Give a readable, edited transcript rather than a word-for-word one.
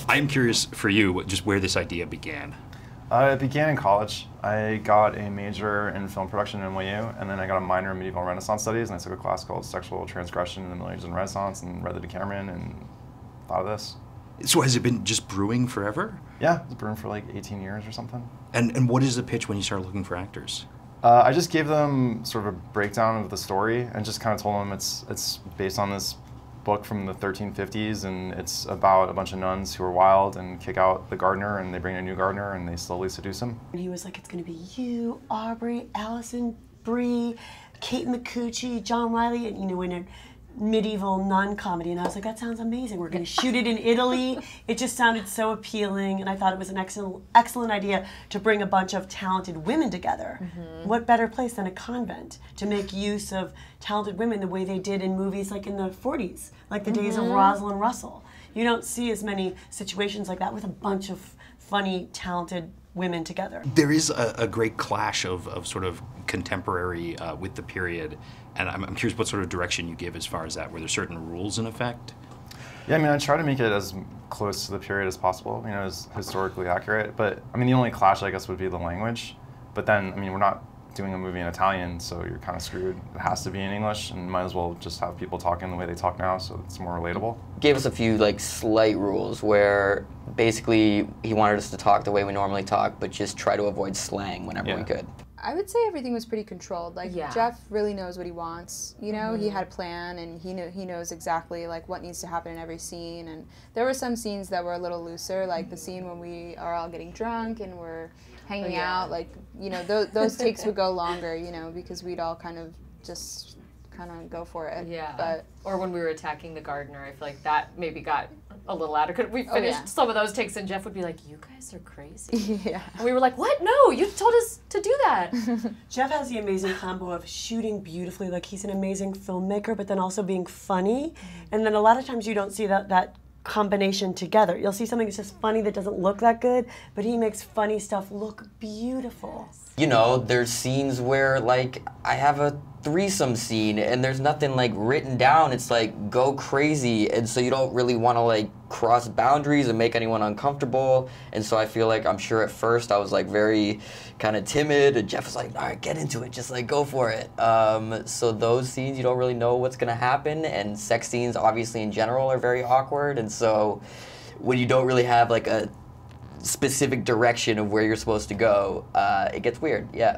I'm curious for you, just where this idea began. It began in college. I got a major in film production at NYU, and then I got a minor in medieval Renaissance studies, and I took a class called Sexual Transgression in the Middle Ages and Renaissance, and read the Decameron, and thought of this. So has it been just brewing forever? Yeah, it was brewing for like 18 years or something. And what is the pitch when you start looking for actors? I just gave them sort of a breakdown of the story, and just kind of told them it's based on this book from the 1350s, and it's about a bunch of nuns who are wild and kick out the gardener, and they bring in a new gardener, and they slowly seduce him. And he was like, it's gonna be you, Aubrey, Alison Brie, Kate McCucci, John Riley, and in a medieval nun comedy. And I was like, that sounds amazing. We're gonna shoot it in Italy. It just sounded so appealing, and I thought it was an excellent idea to bring a bunch of talented women together. What better place than a convent to make use of talented women the way they did in movies like in the 40s, like the days of Rosalind Russell. You don't see as many situations like that with a bunch of funny, talented women together. There is a great clash of sort of contemporary with the period, and I'm curious what sort of direction you give as far as that. Were there certain rules in effect? Yeah, I mean, I try to make it as close to the period as possible, as historically accurate. But I mean, the only clash, I guess, would be the language. But then, I mean, we're not doing a movie in Italian, so you're kind of screwed. It has to be in English, and might as well just have people talking the way they talk now, so it's more relatable. Gave us a few slight rules where basically he wanted us to talk the way we normally talk, but just try to avoid slang whenever we could. I would say everything was pretty controlled. Jeff really knows what he wants. He had a plan, and he knows exactly what needs to happen in every scene. And there were some scenes that were a little looser, like the scene when we are all getting drunk and we're hanging out. Those takes would go longer, because we'd all kind of go for it. Yeah. Or when we were attacking the gardener, I feel like that maybe got a little out of. We finished some of those takes, and Jeff would be like, "You guys are crazy." Yeah. And we were like, "What? No, you told us to do that." Jeff has the amazing combo of shooting beautifully, he's an amazing filmmaker, but then also being funny. And then a lot of times you don't see that combination together. You'll see something that's just funny that doesn't look that good, but he makes funny stuff look beautiful. There's scenes where I have a threesome scene and there's nothing written down. It's go crazy, and so you don't really want to cross boundaries and make anyone uncomfortable. And so I feel I'm sure at first I was very kind of timid, and Jeff was like, all right, get into it, just go for it. So those scenes you don't really know what's gonna happen, and sex scenes obviously in general are very awkward, and so when you don't really have a specific direction of where you're supposed to go, it gets weird, yeah.